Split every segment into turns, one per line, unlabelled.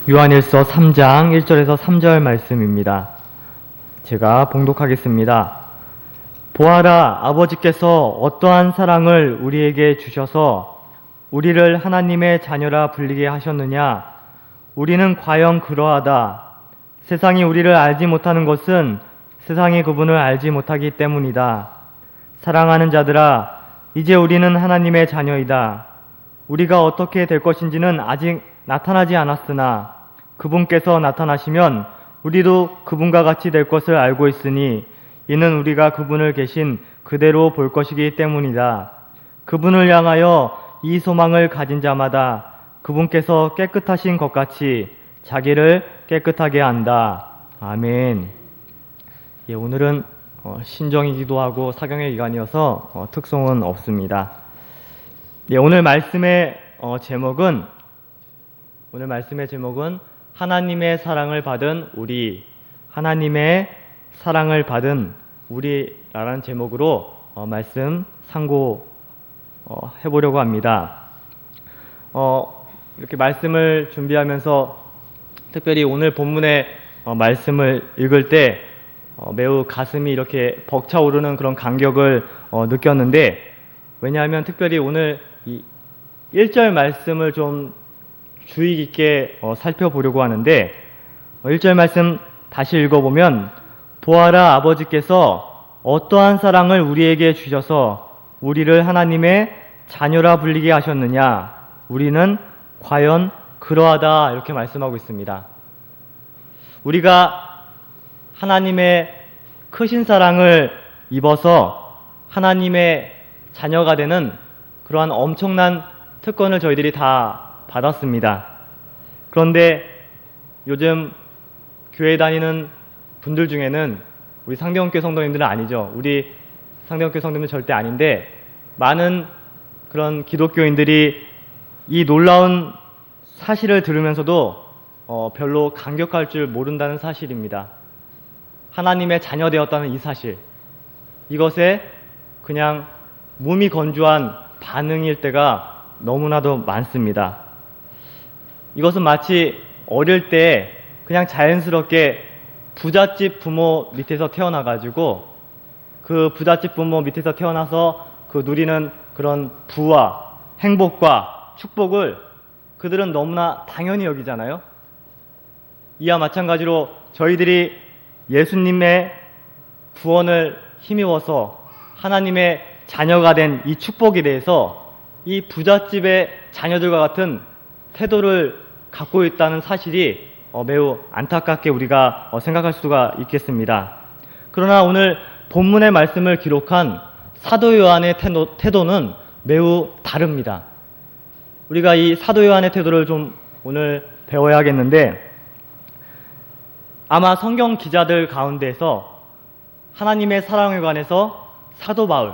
요한일서 3장 1절에서 3절 말씀입니다. 제가 봉독하겠습니다. 보아라, 아버지께서 어떠한 사랑을 우리에게 주셔서 우리를 하나님의 자녀라 불리게 하셨느냐? 우리는 과연 그러하다. 세상이 우리를 알지 못하는 것은 세상이 그분을 알지 못하기 때문이다. 사랑하는 자들아, 이제 우리는 하나님의 자녀이다. 우리가 어떻게 될 것인지는 아직 나타나지 않았으나 그분께서 나타나시면 우리도 그분과 같이 될 것을 알고 있으니 이는 우리가 그분을 계신 그대로 볼 것이기 때문이다. 그분을 향하여 이 소망을 가진 자마다 그분께서 깨끗하신 것 같이 자기를 깨끗하게 한다. 아멘. 오늘은 신정이기도 하고 사경의 기간이어서 특송은 없습니다. 오늘 말씀의 제목은 하나님의 사랑을 받은 우리, 하나님의 사랑을 받은 우리라는 제목으로 말씀 상고해보려고 합니다. 이렇게 말씀을 준비하면서 특별히 오늘 본문의 말씀을 읽을 때 매우 가슴이 이렇게 벅차오르는 그런 감격을 느꼈는데, 왜냐하면 특별히 오늘 이 1절 말씀을 좀 주의 깊게 살펴보려고 하는데, 1절 말씀 다시 읽어보면 보아라, 아버지께서 어떠한 사랑을 우리에게 주셔서 우리를 하나님의 자녀라 불리게 하셨느냐? 우리는 과연 그러하다. 이렇게 말씀하고 있습니다. 우리가 하나님의 크신 사랑을 입어서 하나님의 자녀가 되는 그러한 엄청난 특권을 저희들이 다 받았습니다. 그런데 요즘 교회 다니는 분들 중에는 우리 상대원교회 성도님들은 아니죠. 우리 상대원교회 성도님들은 절대 아닌데, 많은 그런 기독교인들이 이 놀라운 사실을 들으면서도 별로 감격할 줄 모른다는 사실입니다. 하나님의 자녀 되었다는 이 사실, 이것에 그냥 무미건조한 반응일 때가 너무나도 많습니다. 이것은 마치 어릴 때 그냥 자연스럽게 부잣집 부모 밑에서 태어나가지고 그 부잣집 부모 밑에서 태어나서 그 누리는 그런 부와 행복과 축복을 그들은 너무나 당연히 여기잖아요. 이와 마찬가지로 저희들이 예수님의 구원을 힘입어서 하나님의 자녀가 된 이 축복에 대해서 이 부잣집의 자녀들과 같은 태도를 갖고 있다는 사실이 매우 안타깝게 우리가 생각할 수가 있겠습니다. 그러나 오늘 본문의 말씀을 기록한 사도 요한의 태도는 매우 다릅니다. 우리가 이 사도 요한의 태도를 좀 오늘 배워야겠는데, 아마 성경 기자들 가운데서 하나님의 사랑에 관해서 사도 바울,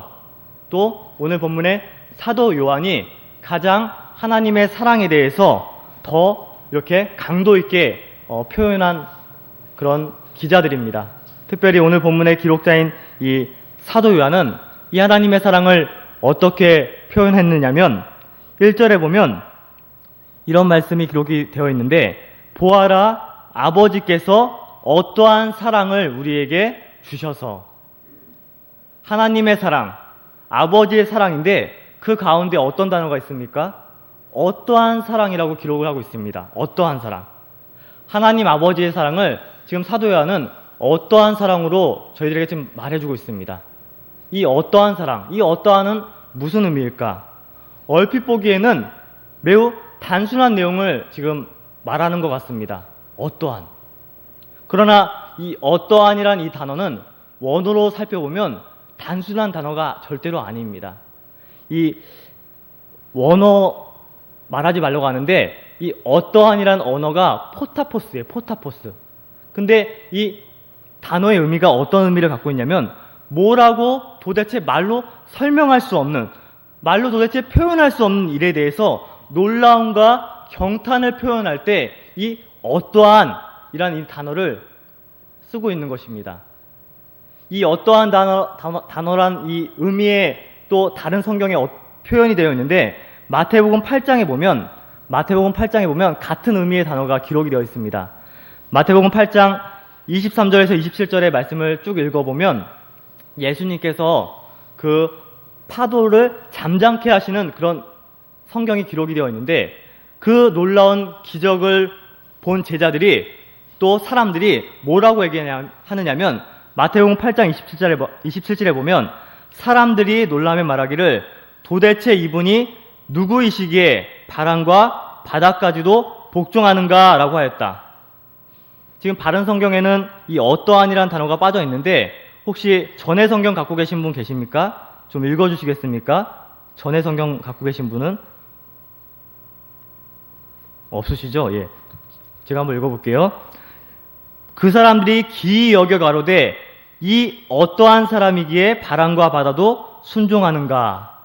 또 오늘 본문의 사도 요한이 가장 하나님의 사랑에 대해서 더 이렇게 강도 있게 표현한 그런 기자들입니다. 특별히 오늘 본문의 기록자인 이 사도 요한은 이 하나님의 사랑을 어떻게 표현했느냐면, 1절에 보면 이런 말씀이 기록이 되어 있는데, 보아라, 아버지께서 어떠한 사랑을 우리에게 주셔서. 하나님의 사랑, 아버지의 사랑인데 그 가운데 어떤 단어가 있습니까? 어떠한 사랑이라고 기록을 하고 있습니다. 어떠한 사랑. 하나님 아버지의 사랑을 지금 사도 요한은 어떠한 사랑으로 저희들에게 지금 말해주고 있습니다. 이 어떠한 사랑, 이 어떠한은 무슨 의미일까? 얼핏 보기에는 매우 단순한 내용을 지금 말하는 것 같습니다. 어떠한. 그러나 이 어떠한이란 이 단어는 원어로 살펴보면 단순한 단어가 절대로 아닙니다. 이 원어 말하지 말라고 하는데, 이 어떠한이란 언어가 포타포스예요. 포타포스. 근데 이 단어의 의미가 어떤 의미를 갖고 있냐면, 뭐라고 도대체 말로 설명할 수 없는, 말로 도대체 표현할 수 없는 일에 대해서 놀라움과 경탄을 표현할 때 이 어떠한이란 이 단어를 쓰고 있는 것입니다. 이 어떠한 단어란 이 의미에 또 다른 성경에 표현이 되어 있는데, 마태복음 8장에 보면 마태복음 8장에 보면 같은 의미의 단어가 기록이 되어 있습니다. 마태복음 8장 23절에서 27절의 말씀을 쭉 읽어보면 예수님께서 그 파도를 잠잠케 하시는 그런 성경이 기록이 되어 있는데, 그 놀라운 기적을 본 제자들이 또 사람들이 뭐라고 얘기하느냐면 마태복음 8장 27절에 보면 사람들이 놀라며 말하기를 도대체 이분이 누구이시기에 바람과 바다까지도 복종하는가 라고 하였다. 지금 바른 성경에는 이 어떠한이라는 단어가 빠져 있는데 혹시 전에 성경 갖고 계신 분 계십니까? 좀 읽어주시겠습니까? 전에 성경 갖고 계신 분은? 없으시죠? 예. 제가 한번 읽어볼게요. 그 사람들이 기이 여겨 가로되 이 어떠한 사람이기에 바람과 바다도 순종하는가.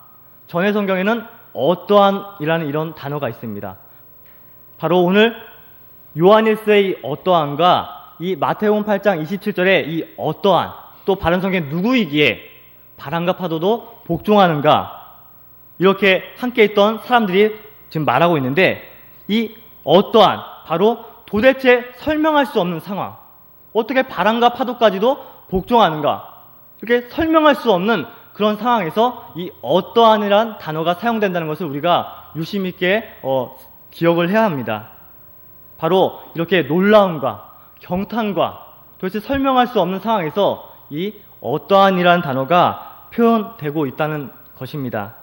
전에 성경에는 어떠한이라는 이런 단어가 있습니다. 바로 오늘 요한일서의 어떠한과 이 마태복음 8장 27절의 이 어떠한, 또 바른 성경 누구이기에 바람과 파도도 복종하는가, 이렇게 함께 있던 사람들이 지금 말하고 있는데, 이 어떠한, 바로 도대체 설명할 수 없는 상황, 어떻게 바람과 파도까지도 복종하는가, 이렇게 설명할 수 없는 그런 상황에서 이 어떠한이란 단어가 사용된다는 것을 우리가 유심 있게 기억을 해야 합니다. 바로 이렇게 놀라움과 경탄과 도대체 설명할 수 없는 상황에서 이 어떠한이라는 단어가 표현되고 있다는 것입니다.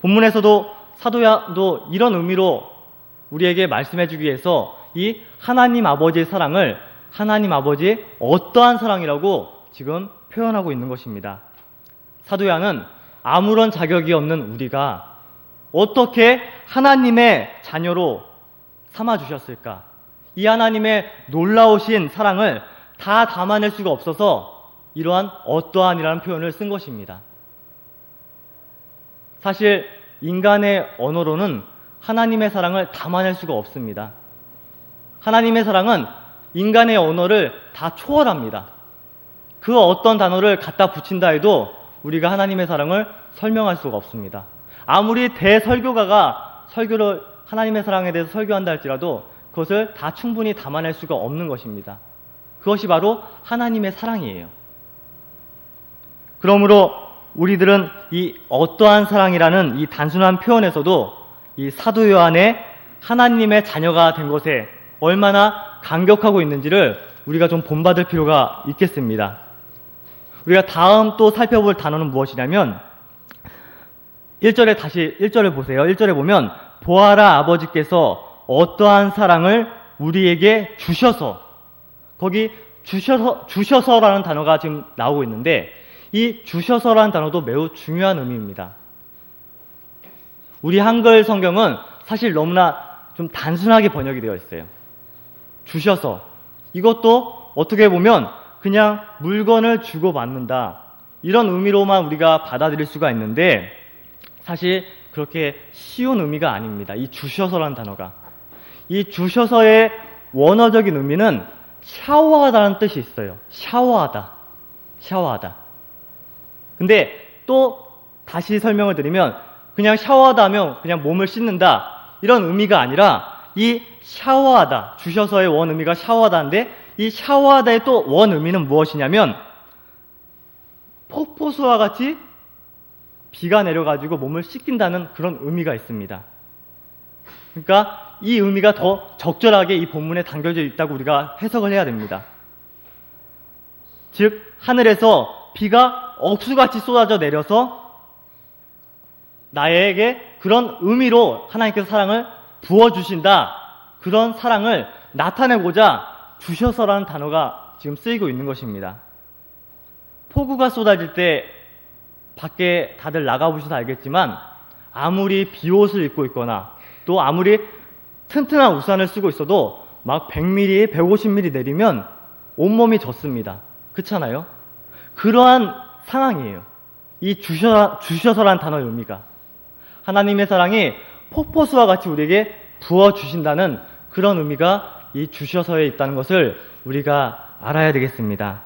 본문에서도 사도 야도 이런 의미로 우리에게 말씀해주기 위해서 이 하나님 아버지의 사랑을 하나님 아버지의 어떠한 사랑이라고 지금 표현하고 있는 것입니다. 사도 야는 아무런 자격이 없는 우리가 어떻게 하나님의 자녀로 삼아주셨을까? 이 하나님의 놀라우신 사랑을 다 담아낼 수가 없어서 이러한 어떠한이라는 표현을 쓴 것입니다. 사실 인간의 언어로는 하나님의 사랑을 담아낼 수가 없습니다. 하나님의 사랑은 인간의 언어를 다 초월합니다. 그 어떤 단어를 갖다 붙인다 해도 우리가 하나님의 사랑을 설명할 수가 없습니다. 아무리 대설교가가 설교를 하나님의 사랑에 대해서 설교한다 할지라도 그것을 다 충분히 담아낼 수가 없는 것입니다. 그것이 바로 하나님의 사랑이에요. 그러므로 우리들은 이 어떠한 사랑이라는 이 단순한 표현에서도 이 사도 요한의 하나님의 자녀가 된 것에 얼마나 감격하고 있는지를 우리가 좀 본받을 필요가 있겠습니다. 우리가 다음 또 살펴볼 단어는 무엇이냐면 1절을 보세요. 1절에 보면 보아라 아버지께서 어떠한 사랑을 우리에게 주셔서, 거기 주셔서라는 단어가 지금 나오고 있는데 이 주셔서라는 단어도 매우 중요한 의미입니다. 우리 한글 성경은 사실 너무나 좀 단순하게 번역이 되어 있어요. 주셔서, 이것도 어떻게 보면 그냥 물건을 주고받는다, 이런 의미로만 우리가 받아들일 수가 있는데 사실 그렇게 쉬운 의미가 아닙니다. 이 주셔서라는 단어가, 이 주셔서의 원어적인 의미는 샤워하다는 뜻이 있어요. 샤워하다. 근데 또 다시 설명을 드리면 그냥 샤워하다 하면 그냥 몸을 씻는다, 이런 의미가 아니라 이 샤워하다, 주셔서의 원 의미가 샤워하다인데 이 샤워하다의 또 원 의미는 무엇이냐면 폭포수와 같이 비가 내려가지고 몸을 씻긴다는 그런 의미가 있습니다. 그러니까 이 의미가 더 적절하게 이 본문에 담겨져 있다고 우리가 해석을 해야 됩니다. 즉 하늘에서 비가 억수같이 쏟아져 내려서 나에게 그런 의미로 하나님께서 사랑을 부어주신다, 그런 사랑을 나타내고자 주셔서라는 단어가 지금 쓰이고 있는 것입니다. 폭우가 쏟아질 때 밖에 다들 나가보셔서 알겠지만 아무리 비옷을 입고 있거나 또 아무리 튼튼한 우산을 쓰고 있어도 막 100mm, 150mm 내리면 온몸이 젖습니다. 그렇잖아요? 그러한 상황이에요. 이 주셔서라는 단어의 의미가 하나님의 사랑이 폭포수와 같이 우리에게 부어주신다는 그런 의미가 이 주셔서에 있다는 것을 우리가 알아야 되겠습니다.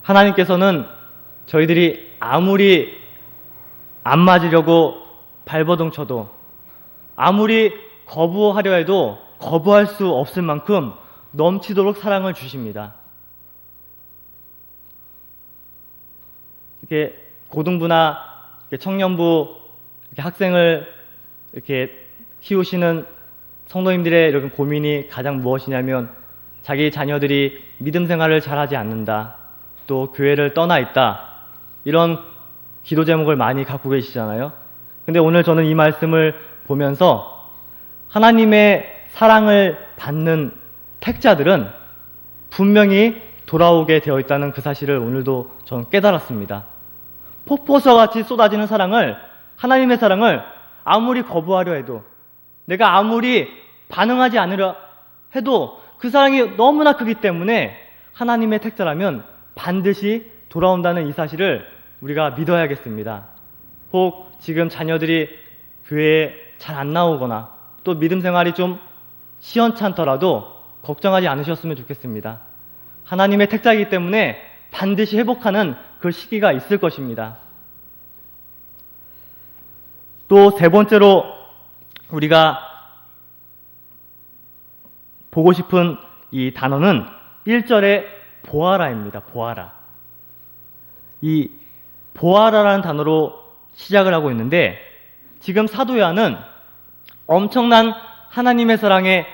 하나님께서는 저희들이 아무리 안 맞으려고 발버둥 쳐도, 아무리 거부하려 해도 거부할 수 없을 만큼 넘치도록 사랑을 주십니다. 이렇게 고등부나 청년부 학생을 이렇게 키우시는 성도님들의 이런 고민이 가장 무엇이냐면 자기 자녀들이 믿음 생활을 잘하지 않는다, 또 교회를 떠나 있다, 이런 기도 제목을 많이 갖고 계시잖아요. 근데 오늘 저는 이 말씀을 보면서 하나님의 사랑을 받는 택자들은 분명히 돌아오게 되어 있다는 그 사실을 오늘도 저는 깨달았습니다. 폭포수와 같이 쏟아지는 사랑을, 하나님의 사랑을 아무리 거부하려 해도, 내가 아무리 반응하지 않으려 해도 그 사랑이 너무나 크기 때문에 하나님의 택자라면 반드시 돌아온다는 이 사실을 우리가 믿어야겠습니다. 혹 지금 자녀들이 교회에 잘 안 나오거나 또 믿음 생활이 좀 시원찮더라도 걱정하지 않으셨으면 좋겠습니다. 하나님의 택자이기 때문에 반드시 회복하는 그 시기가 있을 것입니다. 또 세 번째로 우리가 보고 싶은 이 단어는 1절의 보아라입니다. 보아라. 이 보아라라는 단어로 시작을 하고 있는데, 지금 사도 요한은 엄청난 하나님의 사랑에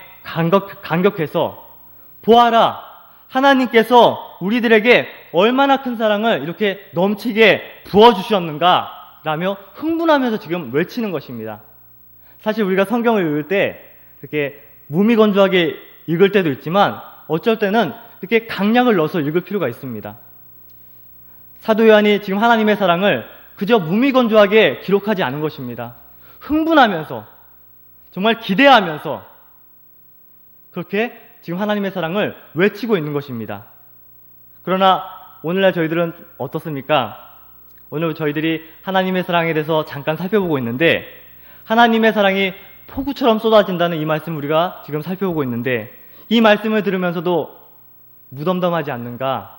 감격해서 보아라, 하나님께서 우리들에게 얼마나 큰 사랑을 이렇게 넘치게 부어주셨는가 라며 흥분하면서 지금 외치는 것입니다. 사실 우리가 성경을 읽을 때 이렇게 무미건조하게 읽을 때도 있지만 어쩔 때는 이렇게 강약을 넣어서 읽을 필요가 있습니다. 사도 요한이 지금 하나님의 사랑을 그저 무미건조하게 기록하지 않은 것입니다. 흥분하면서, 정말 기대하면서 그렇게 지금 하나님의 사랑을 외치고 있는 것입니다. 그러나 오늘날 저희들은 어떻습니까? 오늘 저희들이 하나님의 사랑에 대해서 잠깐 살펴보고 있는데, 하나님의 사랑이 폭우처럼 쏟아진다는 이 말씀을 우리가 지금 살펴보고 있는데, 이 말씀을 들으면서도 무덤덤하지 않는가?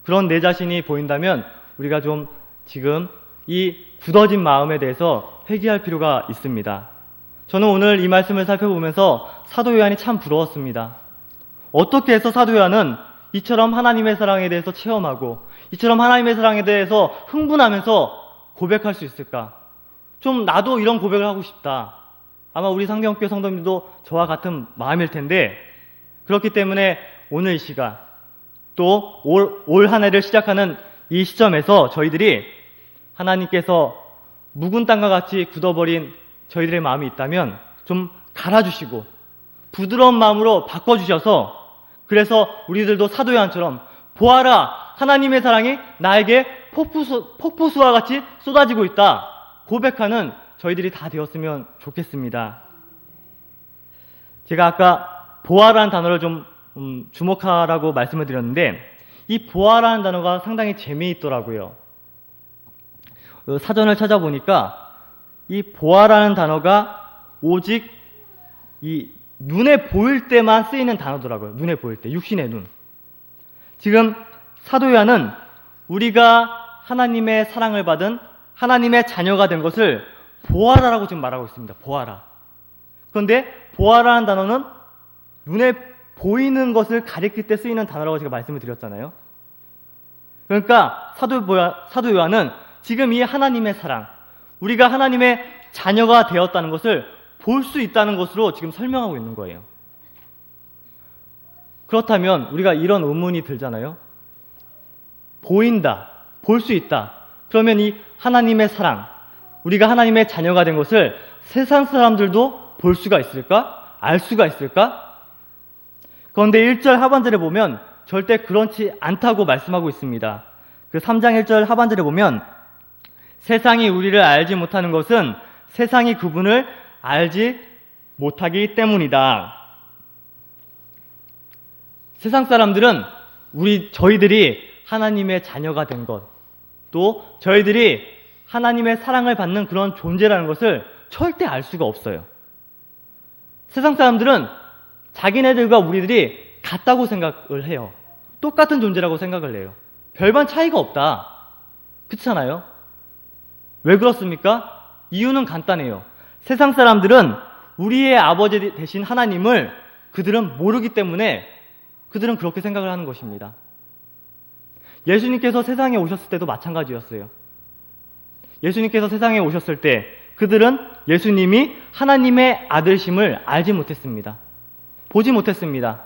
그런 내 자신이 보인다면 우리가 좀 지금 이 굳어진 마음에 대해서 회개할 필요가 있습니다. 저는 오늘 이 말씀을 살펴보면서 사도 요한이 참 부러웠습니다. 어떻게 해서 사도 요한은 이처럼 하나님의 사랑에 대해서 체험하고 이처럼 하나님의 사랑에 대해서 흥분하면서 고백할 수 있을까? 좀 나도 이런 고백을 하고 싶다. 아마 우리 상경교회 성도님들도 저와 같은 마음일 텐데, 그렇기 때문에 오늘 이 시간, 또 올 한 해를 시작하는 이 시점에서 저희들이 하나님께서 묵은 땅과 같이 굳어버린 저희들의 마음이 있다면 좀 갈아주시고 부드러운 마음으로 바꿔주셔서, 그래서 우리들도 사도 요한처럼 보아라, 하나님의 사랑이 나에게 폭포수와 같이 쏟아지고 있다 고백하는 저희들이 다 되었으면 좋겠습니다. 제가 아까 보아라는 단어를 좀 주목하라고 말씀을 드렸는데, 이 보아라는 단어가 상당히 재미있더라고요. 사전을 찾아보니까 이 보아라는 단어가 오직 이 눈에 보일 때만 쓰이는 단어더라고요. 눈에 보일 때, 육신의 눈. 지금 사도 요한은 우리가 하나님의 사랑을 받은 하나님의 자녀가 된 것을 보아라라고 지금 말하고 있습니다. 보아라. 그런데 보아라는 단어는 눈에 보이는 것을 가리킬 때 쓰이는 단어라고 제가 말씀을 드렸잖아요. 그러니까 사도 요한은 지금 이 하나님의 사랑, 우리가 하나님의 자녀가 되었다는 것을 볼 수 있다는 것으로 지금 설명하고 있는 거예요. 그렇다면 우리가 이런 의문이 들잖아요. 보인다, 볼 수 있다. 그러면 이 하나님의 사랑, 우리가 하나님의 자녀가 된 것을 세상 사람들도 볼 수가 있을까? 알 수가 있을까? 그런데 1절 하반절에 보면 절대 그렇지 않다고 말씀하고 있습니다. 그 3장 1절 하반절에 보면 세상이 우리를 알지 못하는 것은 세상이 그분을 알지 못하기 때문이다. 세상 사람들은 저희들이 하나님의 자녀가 된 것, 또 저희들이 하나님의 사랑을 받는 그런 존재라는 것을 절대 알 수가 없어요. 세상 사람들은 자기네들과 우리들이 같다고 생각을 해요. 똑같은 존재라고 생각을 해요. 별반 차이가 없다. 그렇잖아요? 왜 그렇습니까? 이유는 간단해요. 세상 사람들은 우리의 아버지 되신 하나님을 그들은 모르기 때문에 그들은 그렇게 생각을 하는 것입니다. 예수님께서 세상에 오셨을 때도 마찬가지였어요. 예수님께서 세상에 오셨을 때 그들은 예수님이 하나님의 아들심을 알지 못했습니다. 보지 못했습니다.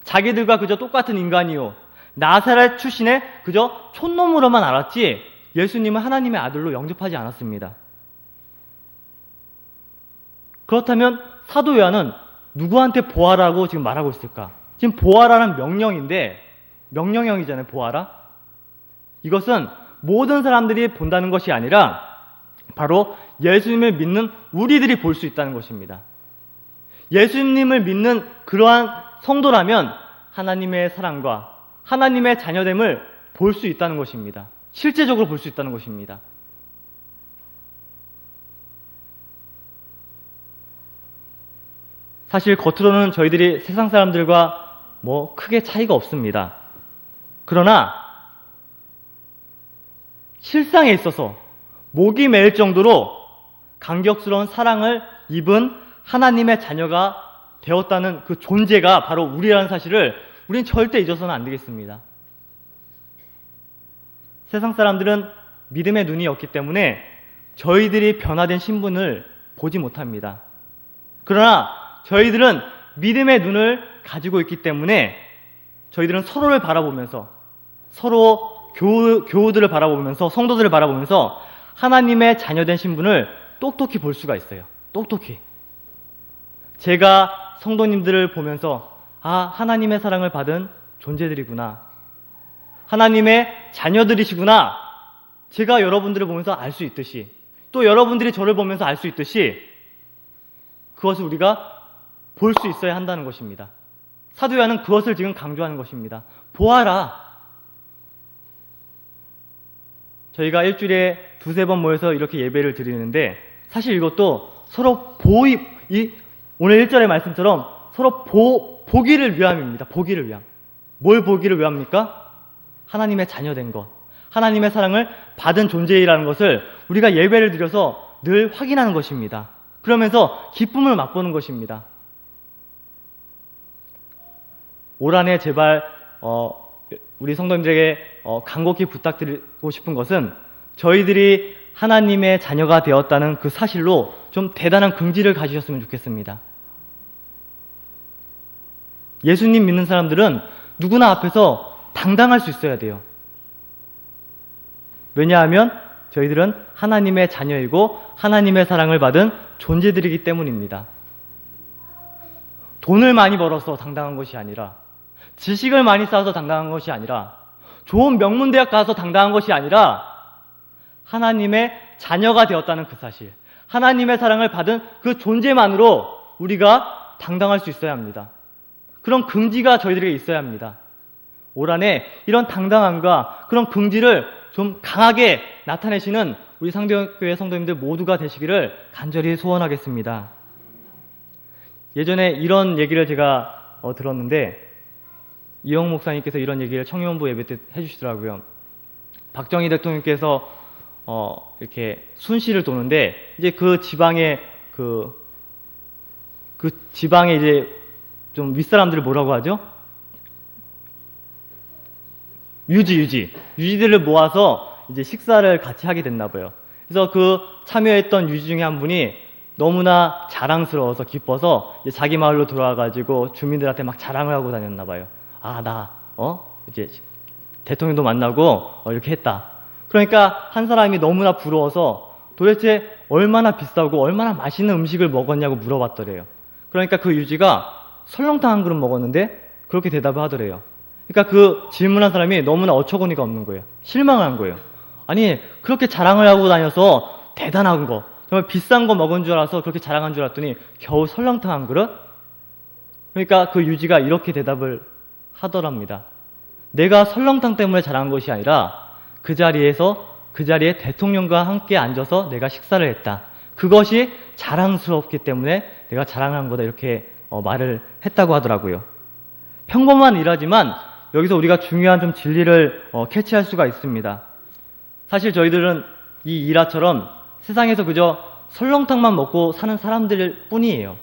자기들과 그저 똑같은 인간이요, 나사렛 출신의 그저 촌놈으로만 알았지 예수님은 하나님의 아들로 영접하지 않았습니다. 그렇다면 사도 요한은 누구한테 보아라고 지금 말하고 있을까? 지금 보아라는 명령인데, 명령형이잖아요, 보아라. 이것은 모든 사람들이 본다는 것이 아니라 바로 예수님을 믿는 우리들이 볼 수 있다는 것입니다. 예수님을 믿는 그러한 성도라면 하나님의 사랑과 하나님의 자녀됨을 볼 수 있다는 것입니다. 실제적으로 볼 수 있다는 것입니다. 사실 겉으로는 저희들이 세상 사람들과 크게 차이가 없습니다. 그러나 실상에 있어서 목이 메일 정도로 감격스러운 사랑을 입은 하나님의 자녀가 되었다는 그 존재가 바로 우리라는 사실을 우리는 절대 잊어서는 안 되겠습니다. 세상 사람들은 믿음의 눈이 없기 때문에 저희들이 변화된 신분을 보지 못합니다. 그러나 저희들은 믿음의 눈을 가지고 있기 때문에 저희들은 서로를 바라보면서, 서로 교우들을 바라보면서, 성도들을 바라보면서 하나님의 자녀된 신분을 똑똑히 볼 수가 있어요. 똑똑히. 제가 성도님들을 보면서 하나님의 사랑을 받은 존재들이구나, 하나님의 자녀들이시구나, 제가 여러분들을 보면서 알 수 있듯이, 또 여러분들이 저를 보면서 알 수 있듯이 그것을 우리가 볼 수 있어야 한다는 것입니다. 사도 요한은 그것을 지금 강조하는 것입니다. 보아라. 저희가 일주일에 두세 번 모여서 이렇게 예배를 드리는데 사실 이것도 서로 오늘 1절의 말씀처럼 서로 보기를 위함입니다. 보기를 위함. 뭘 보기를 위함입니까? 하나님의 자녀된 것, 하나님의 사랑을 받은 존재이라는 것을 우리가 예배를 드려서 늘 확인하는 것입니다. 그러면서 기쁨을 맛보는 것입니다. 올 한해 제발 우리 성도님들에게 간곡히 부탁드리고 싶은 것은 저희들이 하나님의 자녀가 되었다는 그 사실로 좀 대단한 긍지를 가지셨으면 좋겠습니다. 예수님 믿는 사람들은 누구나 앞에서 당당할 수 있어야 돼요. 왜냐하면 저희들은 하나님의 자녀이고 하나님의 사랑을 받은 존재들이기 때문입니다. 돈을 많이 벌어서 당당한 것이 아니라, 지식을 많이 쌓아서 당당한 것이 아니라, 좋은 명문대학 가서 당당한 것이 아니라 하나님의 자녀가 되었다는 그 사실, 하나님의 사랑을 받은 그 존재만으로 우리가 당당할 수 있어야 합니다. 그런 긍지가 저희들에게 있어야 합니다. 올 한해 이런 당당함과 그런 긍지를 좀 강하게 나타내시는 우리 상대교회 성도님들 모두가 되시기를 간절히 소원하겠습니다. 예전에 이런 얘기를 제가 들었는데, 이영 목사님께서 이런 얘기를 청년부 예배 때 해주시더라고요. 박정희 대통령께서 이렇게 순시를 도는데, 이제 그 지방에 그 지방에 이제 좀 윗사람들을 뭐라고 하죠? 유지들을 모아서 이제 식사를 같이 하게 됐나 봐요. 그래서 그 참여했던 유지 중에 한 분이 너무나 자랑스러워서 기뻐서 이제 자기 마을로 돌아와가지고 주민들한테 막 자랑을 하고 다녔나 봐요. 이제 대통령도 만나고 이렇게 했다. 그러니까 한 사람이 너무나 부러워서 도대체 얼마나 비싸고 얼마나 맛있는 음식을 먹었냐고 물어봤더래요. 그러니까 그 유지가 설렁탕 한 그릇 먹었는데 그렇게 대답을 하더래요. 그러니까 그 질문한 사람이 너무나 어처구니가 없는 거예요. 실망을 한 거예요. 아니, 그렇게 자랑을 하고 다녀서 대단한 거, 정말 비싼 거 먹은 줄 알아서 그렇게 자랑한 줄 알았더니 겨우 설렁탕 한 그릇? 그러니까 그 유지가 이렇게 대답을 하더랍니다. 내가 설렁탕 때문에 자랑한 것이 아니라 그 자리에 대통령과 함께 앉아서 내가 식사를 했다. 그것이 자랑스럽기 때문에 내가 자랑한 거다. 이렇게 말을 했다고 하더라고요. 평범한 일하지만 여기서 우리가 중요한 좀 진리를 캐치할 수가 있습니다. 사실 저희들은 이 일화처럼 세상에서 그저 설렁탕만 먹고 사는 사람들 뿐이에요.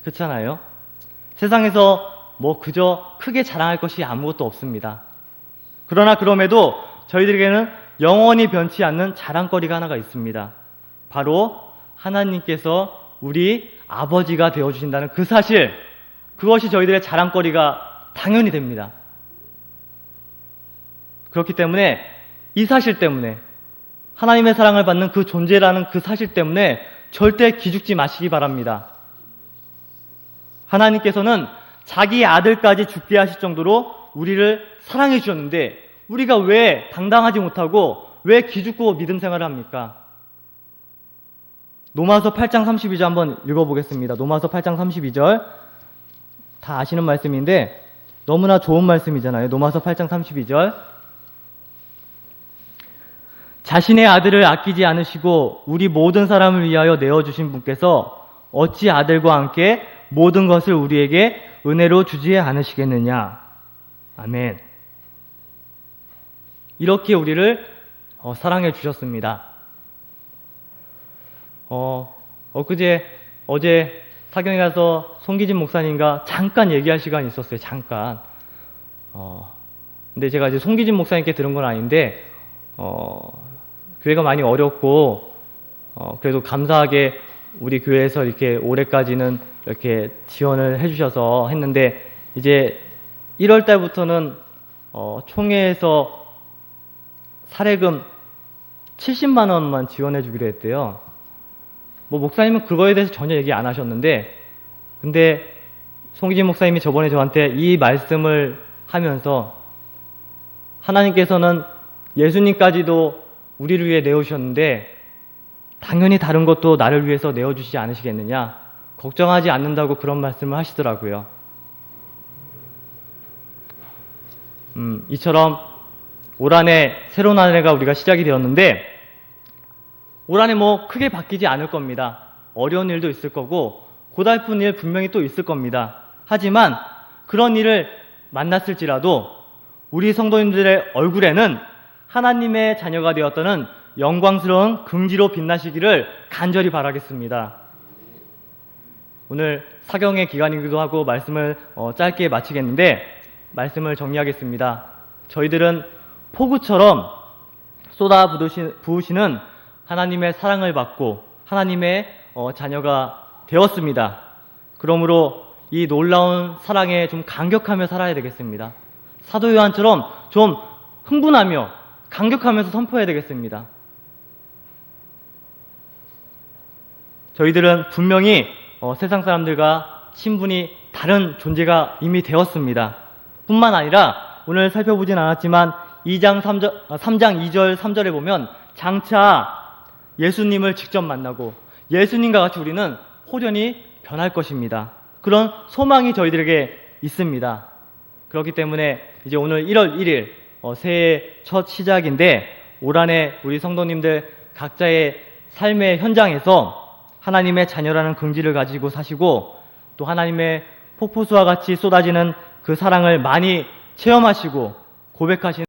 그렇잖아요? 세상에서 뭐 그저 크게 자랑할 것이 아무것도 없습니다. 그러나 그럼에도 저희들에게는 영원히 변치 않는 자랑거리가 하나가 있습니다. 바로 하나님께서 우리 아버지가 되어주신다는 그 사실, 그것이 저희들의 자랑거리가 당연히 됩니다. 그렇기 때문에 이 사실 때문에, 하나님의 사랑을 받는 그 존재라는 그 사실 때문에 절대 기죽지 마시기 바랍니다. 하나님께서는 자기 아들까지 죽게 하실 정도로 우리를 사랑해 주셨는데 우리가 왜 당당하지 못하고 왜 기죽고 믿음 생활을 합니까? 로마서 8장 32절 한번 읽어보겠습니다. 로마서 8장 32절 다 아시는 말씀인데 너무나 좋은 말씀이잖아요. 로마서 8장 32절 자신의 아들을 아끼지 않으시고 우리 모든 사람을 위하여 내어주신 분께서 어찌 아들과 함께 모든 것을 우리에게 은혜로 주지 않으시겠느냐. 아멘. 이렇게 우리를 사랑해 주셨습니다. 어제 사경에 가서 송기진 목사님과 잠깐 얘기할 시간이 있었어요. 잠깐. 근데 제가 이제 송기진 목사님께 들은 건 아닌데, 교회가 많이 어렵고, 그래도 감사하게 우리 교회에서 이렇게 올해까지는 이렇게 지원을 해주셔서 했는데, 이제 1월 달부터는, 총회에서 사례금 70만 원만 지원해 주기로 했대요. 뭐 목사님은 그거에 대해서 전혀 얘기 안 하셨는데, 근데 송기진 목사님이 저번에 저한테 이 말씀을 하면서 하나님께서는 예수님까지도 우리를 위해 내어주셨는데 당연히 다른 것도 나를 위해서 내어주시지 않으시겠느냐, 걱정하지 않는다고 그런 말씀을 하시더라고요. 이처럼 올 한해 새로운 한 해가 우리가 시작이 되었는데 올 한해 뭐 크게 바뀌지 않을 겁니다. 어려운 일도 있을 거고 고달픈 일 분명히 또 있을 겁니다. 하지만 그런 일을 만났을지라도 우리 성도님들의 얼굴에는 하나님의 자녀가 되었다는 영광스러운 긍지로 빛나시기를 간절히 바라겠습니다. 오늘 사경의 기간이기도 하고 말씀을 짧게 마치겠는데 말씀을 정리하겠습니다. 저희들은 폭우처럼 쏟아 부으시는 하나님의 사랑을 받고 하나님의 자녀가 되었습니다. 그러므로 이 놀라운 사랑에 좀 감격하며 살아야 되겠습니다. 사도 요한처럼 좀 흥분하며 감격하면서 선포해야 되겠습니다. 저희들은 분명히 세상 사람들과 신분이 다른 존재가 이미 되었습니다. 뿐만 아니라 오늘 살펴보진 않았지만 3장 2절 3절에 보면 장차 예수님을 직접 만나고 예수님과 같이 우리는 호련히 변할 것입니다. 그런 소망이 저희들에게 있습니다. 그렇기 때문에 이제 오늘 1월 1일 새해 첫 시작인데 올 한해 우리 성도님들 각자의 삶의 현장에서 하나님의 자녀라는 긍지를 가지고 사시고 또 하나님의 폭포수와 같이 쏟아지는 그 사랑을 많이 체험하시고 고백하시는